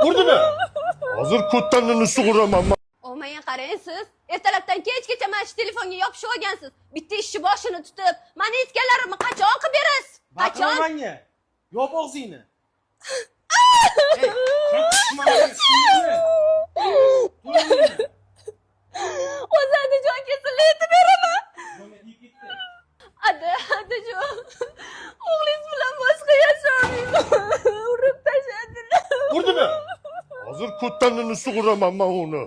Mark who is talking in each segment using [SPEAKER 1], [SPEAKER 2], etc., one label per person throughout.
[SPEAKER 1] Urdimi? Hozir ko'ttanini sug'uraman.
[SPEAKER 2] Olmaya qarang siz. Ertalabdan kechgacha mana shu telefonga yopishib olgansiz. Bitta ishchi boshini tutib, meni aytganlarimni qachon qilib berasiz? Qachon?
[SPEAKER 3] Manga. Yop og'zingni.
[SPEAKER 2] O'zingni jon kesilib aytib beraman. Adajon. O'g'lingiz bilan boshqa yashamayman. Urib tashladilar.
[SPEAKER 1] Urdimi? Hozir ko'ttanini sug'uraman men uni.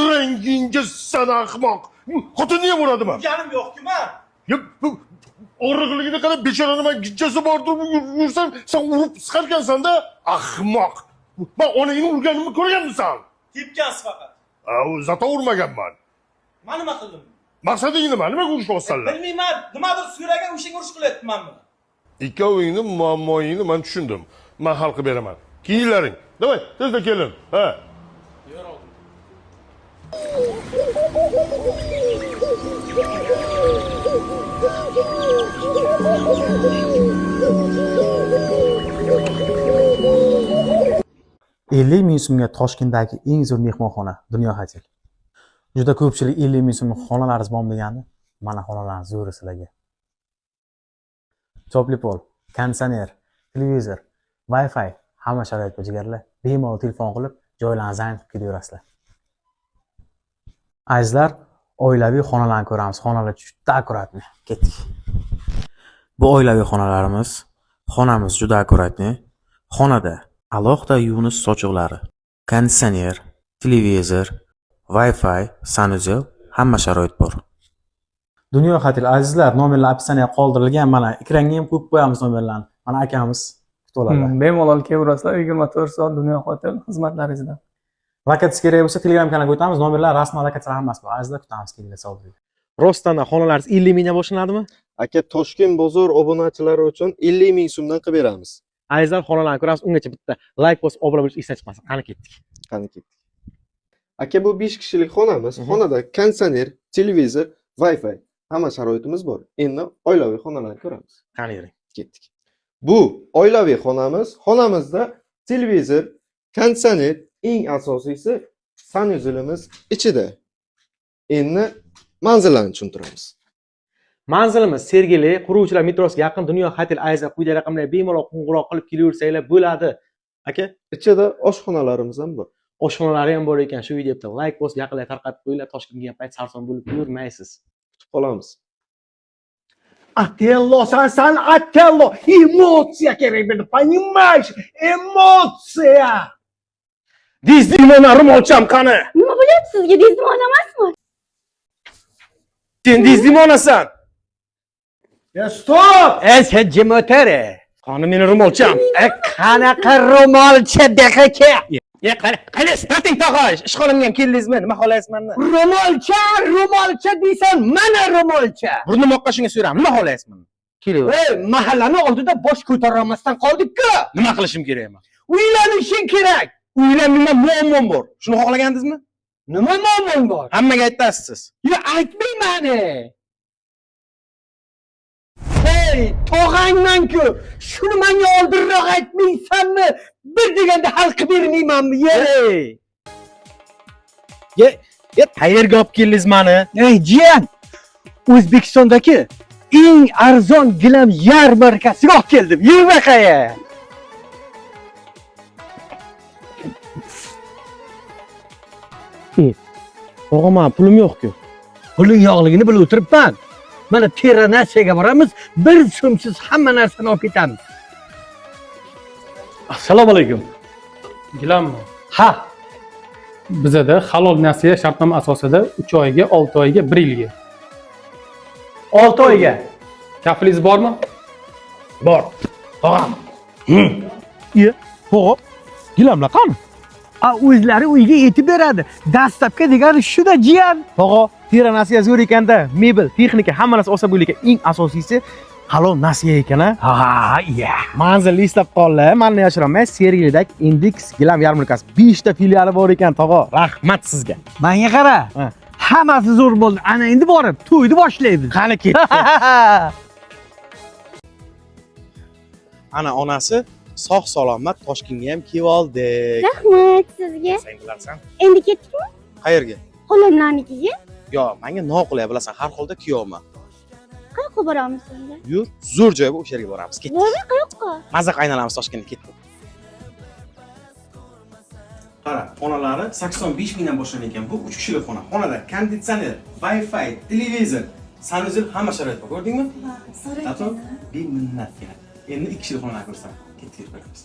[SPEAKER 1] Rangingga san ahmoq. Xotinni ham uradimi?
[SPEAKER 3] Ganim yo'q-ku men.
[SPEAKER 1] Og'riqligini qarab, bechorani men gijjasi bor deb yursam, sen urib chiqarkansan-da, ahmoq. Men onangni urganimni ko'rganmisan?
[SPEAKER 3] Tepgansiz faqat.
[SPEAKER 1] Zato urmaganman.
[SPEAKER 3] Men nima qildim?
[SPEAKER 1] Maqsading nima? Nimaga urishmoqsanlar?
[SPEAKER 3] Bilmayman, nimadir so'ragan o'shanga urush qilyapmanmi?
[SPEAKER 1] Ikkovingni muammoingni men tushundim. Men hal qilib beraman. Kiyinlaring. Davay, tezda kelin. Ha.
[SPEAKER 4] $50,000 so'mga Toshkentdagi eng zo'r mehmonxona Dunyo Hotel. Juda ko'pchilik $50,000 so'mlik xonalaringiz bormi degandi. Mana xonalarning zo'ri sizlarga. Chopli pol, konditsioner, televizor, Wi-Fi hamma sharoit bor jigarlar. Bemalol telefon qilib, joylarni zayn qilib kelaverasizlar. Azizlar, oilaviy xonalarni ko'ramiz. Xonalar juda akkuratni. Ketdik. Bu oilaviy xonalarimiz. Xonamiz juda akkuratni. Xonada alohida yuvinish sochiqlari, konditsioner, televizor, Wi-Fi, sanuzel, hamma sharoit bor. Dunyo Hotel azizlar, nomerlar opsiyatsiyaga qoldirilgan. Mana ekranga ham qo'yib qo'yamiz nomerlarni. Mana akamiz kutib oladi.
[SPEAKER 5] Bemalol kelaverasizlar 24 soat Dunyo Hotel xizmatlaringizda.
[SPEAKER 4] Lokatsiya kerak bo'lsa Telegram kanalga o'tamiz. Nomerlar, rasmiy lokatsiyalar hammasi bor. Azizlar kutamiz, kelinglar, sog' bo'ling.
[SPEAKER 6] Rostdan xonalaringiz 50 mingdan boshlanadimi?
[SPEAKER 7] Aka, Toshkent bozor obunachilari uchun 50 ming so'mdan qilib beramiz.
[SPEAKER 6] Azizlar, xonalarni ko'ramiz. Ungacha bitta like bosib, obuna bo'lish esdan chiqmasin. Qani ketdik.
[SPEAKER 7] Qani ketdik. Aka, bu 5 kishilik xonamiz. Xonada konditsioner, televizor, Wi-Fi, hamma sharoitimiz bor. Endi oilaviy xonalarni ko'ramiz.
[SPEAKER 6] Qani yering.
[SPEAKER 7] Ketdik. Bu oilaviy xonamiz. Xonamizda televizor, konditsioner, eng asosiysi sanuzelimiz ichida. Endi manzillarni tushuntiramiz.
[SPEAKER 6] Manzilimiz Sergeli, quruvchilar metrosiga yaqin. Dunyo Hotel Ayza quyida raqamlarga bemalol qo'ng'iroq qilib kelaversanglar bo'ladi. Aka,
[SPEAKER 7] Ichida oshxonalarimiz ham bor.
[SPEAKER 6] oshxonalari ham bor ekan. Shu videoda like bosib, yaqinlarga tarqatib qo'yinglar. Toshkentga payt sarson bo'lib yurmaysiz.
[SPEAKER 7] Kutib qolamiz.
[SPEAKER 3] Atello, sen Atello, emotsiya kerak dedi, понимаешь? Emotsiya.
[SPEAKER 6] Dizdimona ro'molcham qani?
[SPEAKER 2] Nima bo'lyapti sizga? Dizdimona emasmi?
[SPEAKER 6] Sen dizdimonasan.
[SPEAKER 3] Stop!
[SPEAKER 6] Sen jimotere. Qani meni ro'molcham. Qanaqa ro'molcha daqaka? Qani stating tog'osh. Ishxonamga ham keldingizmi? Nima xohlaysiz mendan?
[SPEAKER 3] Ro'molcha deysan, mana ro'molcha.
[SPEAKER 6] Burnumoqqa shunga so'raman. Nima xohlaysiz mendan? Kelaver.
[SPEAKER 3] Mahallani oldida bosh ko'tarolmasdan qoldik-ku.
[SPEAKER 6] Nima qilishim kerak men?
[SPEAKER 3] Uylanishing kerak.
[SPEAKER 6] Uylanmayman, muammom bor. Shuni xohlagandingizmi?
[SPEAKER 3] Nima muammong bor?
[SPEAKER 6] Hammaga aytasiz.
[SPEAKER 3] Yo, aytmayman. Hey, tog'angman-ku. Shuni menga oldinroq aytmaysanmi? Bir deganda hal qilib bermaymanmi?
[SPEAKER 6] Qayerga olib keldingiz meni?
[SPEAKER 3] Ey, jiyan. O'zbekistondagi eng arzon gilam yarmarkasiga olib keldim. Yur baqaya.
[SPEAKER 6] O'g'am, pulim yo'q-ku.
[SPEAKER 3] Puling yo'qligini bilib o'tiribman. Mana Teranasiyaga boramiz, bir so'msiz hamma narsani olib ketamiz.
[SPEAKER 5] Assalomu alaykum. Gilammi?
[SPEAKER 3] Ha,
[SPEAKER 5] Bizada halol nasiya shartnoma asosida 3 oyga, 6 oyga, 1 yilga.
[SPEAKER 3] 6 oyga.
[SPEAKER 5] Kafilingiz bormi?
[SPEAKER 3] Bor. Tog'am.
[SPEAKER 6] Ho'p. Gilamlar qani?
[SPEAKER 3] O'zlari uyga yetib beradi. Dastlabki degani shu-da jiyan.
[SPEAKER 6] Tog'o, Teranasiya zo'r ekanda, mebel, texnika, hamma narsa olsa bo'lar ekan. Eng asosiysi halol nasiya ekan-a.
[SPEAKER 3] Ha, iya.
[SPEAKER 6] Manzilni eslab qollar, menni yashiraman. Sergelidagi Index gilam yarmarkasi 5 ta filiali bor ekan, tog'o. Rahmat sizga.
[SPEAKER 3] Menga qara. Hammasi zo'r bo'ldi. Ana endi borib to'yni boshlaymiz.
[SPEAKER 6] Qani ketdi. Ana onasi sog' salomat Toshkentga ham kelib oldik.
[SPEAKER 8] Rahmat sizga.
[SPEAKER 6] Sen bilarsan.
[SPEAKER 8] Endi ketdikmi?
[SPEAKER 6] Qayerga?
[SPEAKER 8] Xolamlarnikiga.
[SPEAKER 6] Yo, menga noqulay bilasan, har holda kuyovman.
[SPEAKER 8] Qayoqqa boramiz endi?
[SPEAKER 6] Yur, zo'r joy bu, o'sha yerga boramiz. Ketdik.
[SPEAKER 8] Bormi qayoqqa?
[SPEAKER 6] Mazza qaynalamiz Toshkentga, ketdik. Qara, xonalari 85 mingdan boshlangan ekan. Bu 3 kishilik xona. Xonada konditsioner, Wi-Fi, televizor, sanuzil hamma sharoit bor. Ko'rdingmi? Ha, so'rayman. Beminnatgina. Endi 2 kishilik xonalarni ko'rsam, ketdik ko'ramiz.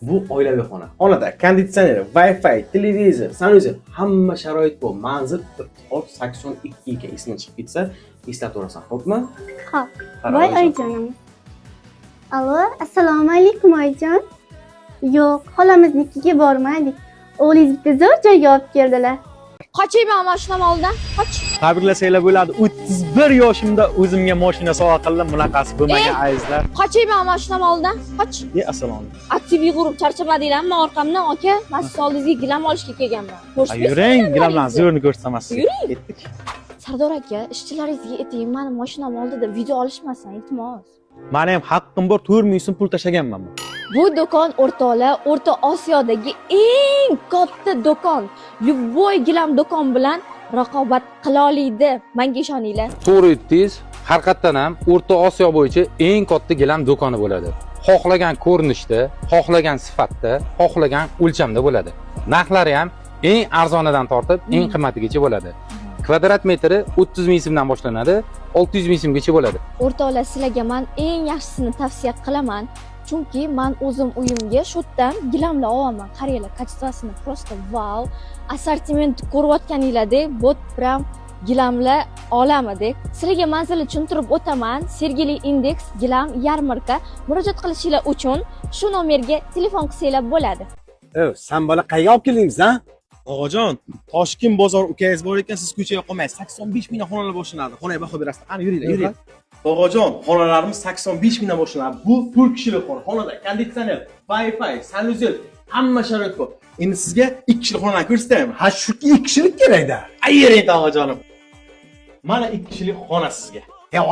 [SPEAKER 6] Bu oilaviy xona. Xonada konditsioner, Wi-Fi, televizor, sanuzil hamma sharoit bor. Manzil 82 ekan. Esdan chiqib ketsa, eslatib o'rasan, xo'pmi?
[SPEAKER 8] Xo'p. Voy oyijonim. Allo, assalomu alaykum oyijon. Yo'q, xolamiznikiga bormadik. O'g'lingiz bitta zo'r joyga olib keldilar.
[SPEAKER 2] Qochayman mashinam oldidan. Qoch.
[SPEAKER 6] Tabriklasanglar bo'ladi. 31 yoshimda o'zimga mashina sovg'a qildim. Bunaqasi bo'lmagan azizlar.
[SPEAKER 2] Qochayman mashinam oldidan. Qoch.
[SPEAKER 6] Assalomu.
[SPEAKER 2] Aktiv yugurib charchamadinglarmi orqamdan aka? Men siz oldingizga gilam olishga kelganman.
[SPEAKER 6] Yuring, gilam bilan zo'rni ko'rsataman sizga.
[SPEAKER 2] Yuring.
[SPEAKER 6] Ketdik.
[SPEAKER 2] Sardor aka, ishchilaringizga ayting, meni mashinam oldida video olishmasin, iltimos.
[SPEAKER 6] Meni ham haqqim bor, 4000 so'm pul tashlaganman men.
[SPEAKER 2] Bu do'kon o'rtoqlar, O'rta Osiyodagi eng katta do'kon. Любой gilam do'kon bilan raqobat qila oladi. Menga ishoninglar.
[SPEAKER 9] To'g'ri aytdingiz. Haqiqatan ham O'rta Osiyo bo'yicha eng katta gilam do'koni bo'ladi. Xohlagan ko'rinishda, xohlagan sifatda, xohlagan o'lchamda bo'ladi. Narxlari ham eng arzonidan tortib, eng qimmatigacha bo'ladi. Kvadrat metri 30 ming so'mdan boshlanadi, 600 ming so'mgacha bo'ladi.
[SPEAKER 2] O'rtoqlar, sizlarga men eng yaxshisini tavsiya qilaman. Chunki men o'zim uyimga shotdan gilamlar olaman. Qaranglar, kачествосini просто wow. Assortiment ko'rayotganinglardek, bot pram gilamlar olamadek. Sizlarga manzilni tushuntirib o'taman. Sergeli Index gilam yarmarka. Murojaat qilishinglar uchun shu nomerga telefon qilsanglar bo'ladi.
[SPEAKER 3] Sen bola qayerga olib keldingiz, ha?
[SPEAKER 6] Og'ajon, Toshkent bozor ukangiz bor ekan, siz ko'chaga qolmaysiz. 85 mingdan xonalar boshlanadi. Xonaga baho berasiz. Qani yuringlar, yuring. Og'ajon, xonalarimiz 85 mingdan boshlanadi. Bu 4 kishilik xona. Xonada konditsioner, Wi-Fi, sanuzil, hamma sharoit bor. Endi sizga 2 kishilik xonalarni ko'rsataymi?
[SPEAKER 3] Ha, shuki 2 kishilik kerak-da.
[SPEAKER 6] Ayering og'ajonim. Mana 2 kishilik xona sizga.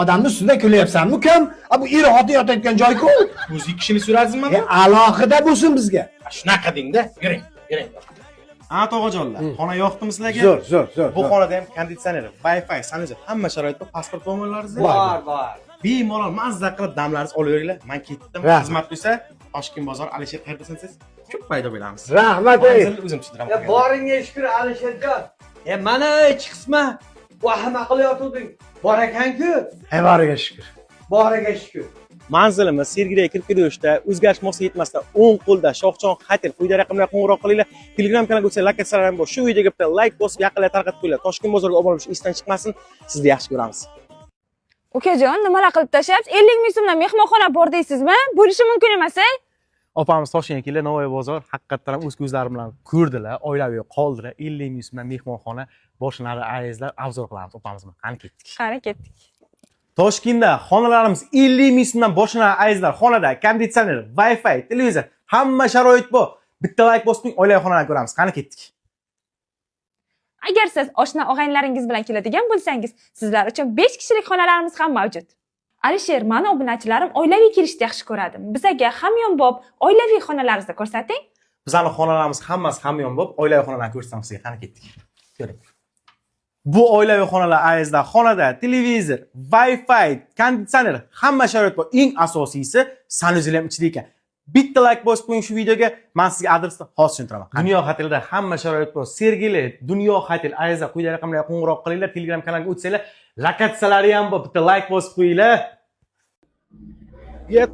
[SPEAKER 3] Odamni ustida kulyapsanmi, ukam? Bu ir-oti yotayotgan joy-ku.
[SPEAKER 6] O'zi 2 kishilik so'radingizmi?
[SPEAKER 3] Alohida bo'lsin bizga.
[SPEAKER 6] Shunaqa deng-da. Yuring, yuring. Ha, tog'ajonlar, xona yoqdimi sizlarga?
[SPEAKER 3] Zo'r.
[SPEAKER 6] Bu xonada ham konditsioner, Wi-Fi, sanuzil, hamma sharoit bor. Pasport bo'lmalaringiz
[SPEAKER 3] Bor.
[SPEAKER 6] bemalol mazza qilib damlaringiz olaveringlar. Men ketdim. Xizmat bo'lsa, Toshkent bozor Alisher qayerdasan siz? Ko'p paydo bo'lamiz.
[SPEAKER 3] Rahmat.
[SPEAKER 6] Manzilni o'zim tushiraman.
[SPEAKER 3] Boringga shukr Alisherjon. Mana ichi qisma vahima qilayotganding. Bor ekan-ku. Boriga shukr. Boriga shukr.
[SPEAKER 6] Manzilimiz Sergeliga kirib kelishda, o'zgarish mos yetmasdan 10 qo'lda Shohjon Hotel quyida raqamlarga qo'ng'iroq qilinglar. Telegram kanalga o'tsa lokatsiyalarim bor. Shu videoga bitta like bosib, yaqinlarga tarqatib qo'yinglar. Toshkent bozoriga obuna bo'lish esdan chiqmasin. Sizni yaxshi ko'ramiz.
[SPEAKER 10] Ukajon, nimalar qilib tashlayapsiz? 50 ming so'mdan mehmonxona bor deysizmi? Bo'lishi mumkin emas-a?
[SPEAKER 6] Opamiz Toshkentga keldi, Navoiy bozor. Haqiqatan ham o'z ko'zlarim bilan ko'rdilar, oilaviy qoldilar. 50 ming so'mdan mehmonxona boshlanadi, arizlar obzor qilamiz opamiz bilan. Qani ketdik.
[SPEAKER 10] Qani ketdik.
[SPEAKER 6] Toshkentda xonalarimiz 50 ming so'mdan boshlanadi, azizlar. Xonada konditsioner, Wi-Fi, televizor, hamma sharoit bor. Bitta like bosing, oilaviy xonalarni ko'ramiz. Qani ketdik.
[SPEAKER 10] Agar siz oshna og'aynilaringiz bilan keladigan bo'lsangiz, sizlar uchun 5 kishilik xonalarimiz ham mavjud. Alisher, meni obunachilarim oilaviy kelishni yaxshi ko'radi. Bizga hamyonbop oilaviy xonalarimizni ko'rsating.
[SPEAKER 6] Bizning xonalarimiz hammasi hamyonbop oilaviy xonalarni ko'rsatamiz sizga. Qani ketdik. Ko'ring. Bu oilaviy xonalar azizlar. Xonada televizor, Wi-Fi, konditsioner, hamma sharoit bor. Eng asosiysi sanuzil ham ichida ekan. Bitta like bosib qo'ying shu videoga. Men sizga adresni hozir tushuntiraman. Dunyo hotelida hamma sharoit bor. Sergeli Dunyo hotel azizlar, quyida raqamlarga qo'ng'iroq qilinglar, Telegram kanaliga o'tsanglar, lokatsiyalari ham bor. Bitta like bosib qo'yinglar.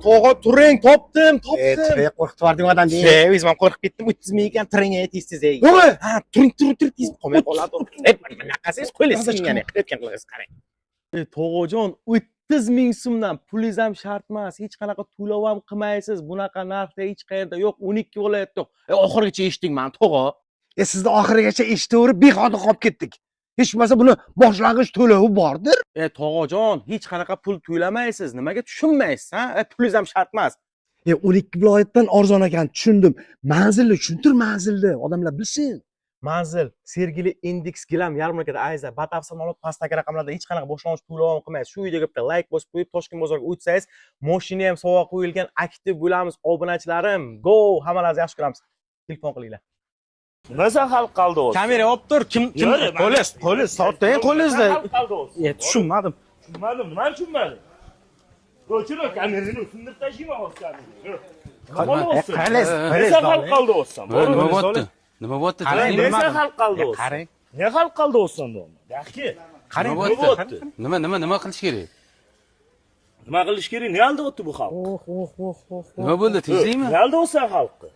[SPEAKER 6] Tog'a turing, topdim.
[SPEAKER 3] Qo'rqitib yubording odamni.
[SPEAKER 6] O'zim ham qo'rqib ketdim. 30 ming ekan, tiring tez-tez. Ha, turing tez qolmay qoladi. Bunaqasiz qo'yasiz yana. Aytgan qilingiz qarang. Tog'ajon, 30 ming so'mdan pulingiz ham shart emas. Hech qanaqa to'lov ham qilmaysiz. Bunaqa narxda hech qayerda yo'q. 12 viloyatda yo'q. Oxirigacha eshitdingman, tog'a.
[SPEAKER 3] Sizni oxirigacha eshitaverib bexotir qolib ketdik. Hech bo'lmasa buni boshlang'ich to'lovi bordir.
[SPEAKER 6] Tog'ajon, hech qanaqa pul to'lamaysiz. Nimaga tushunmaysiz, ha? Pulingiz ham shart emas.
[SPEAKER 3] 12 viloyatdan arzon ekan, tushundim. Manzilni tushuntir, manzilni odamlar bilsin.
[SPEAKER 6] manzil sergeli indeks gilam yarmarkada ayza batafsil ma'lumot pastdagi raqamlarda hech qanaqa boshlang'ich to'lov qilmaysiz. Shu videoga bitta like bosib qo'yib Toshkent bozoriga o'tsangiz mashina ham sovg'a qo'yilgan, aktiv bo'lamiz obunachilarim. Go, hammalaringizni yaxshi ko'ramiz. Telefon qilinglar.
[SPEAKER 1] Nimasan xalq qaldi o'zi?
[SPEAKER 6] Kamera olib tur. Kim qo'lingiz tortding qo'lingizda. Tushunmadim.
[SPEAKER 1] Tushunmadim, nima tushunmading? Ko'chira kamerani sindirib tashlayman hozir kamerani. Nima xalq qaldi o'zsan?
[SPEAKER 9] Nima bo'pti? Nima bo'pti?
[SPEAKER 1] Nima xalq qaldi o'zsan?
[SPEAKER 6] Qarang.
[SPEAKER 1] Ne xalq qaldi o'zsan deyman. Yaxshi.
[SPEAKER 9] Nima bo'pti? Nima qilish kerak?
[SPEAKER 1] Nima qilish kerak? Ne aldi o'tdi bu xalq?
[SPEAKER 9] Nima bo'ldi? Tinchlikmi?
[SPEAKER 1] Ne aldi o'zsan xalqni?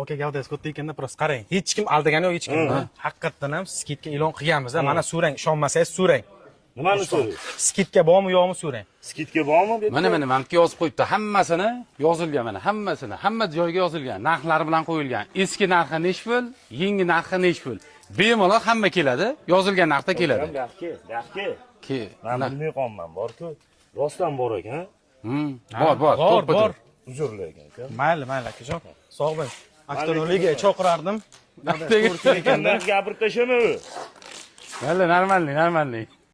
[SPEAKER 6] Aka gavdangiz katta ekanda, biroz qarang. Hech kim aldagani yo'q, hech kim. Haqiqatdan ham skidga e'lon qilganmiz. Mana so'rang, ishonmasangiz so'rang.
[SPEAKER 1] Nimani so'raysiz?
[SPEAKER 6] Skidga bormi, yo'qmi so'rang.
[SPEAKER 1] Skidga bormi?
[SPEAKER 9] Mana manimga yozib qo'yibdi. Hammasini yozilgan mana, hammasini, hamma joyga yozilgan. Narxlari bilan qo'yilgan. Eski narxi nechi pul, yangi narxi nechi pul. Bemalol hamma keladi, yozilgan narxda keladi.
[SPEAKER 1] Yaxshi. Men bilmay qolman, bor-ku. Rostdan bor ekan.
[SPEAKER 9] Bor.
[SPEAKER 1] Uzrli ekan.
[SPEAKER 6] Mayli, akajon. Sog' bo'ling. Avtonomiyaga chaqirardim.
[SPEAKER 1] Ekandan gapirib tashama.
[SPEAKER 9] Mayli, normalniy.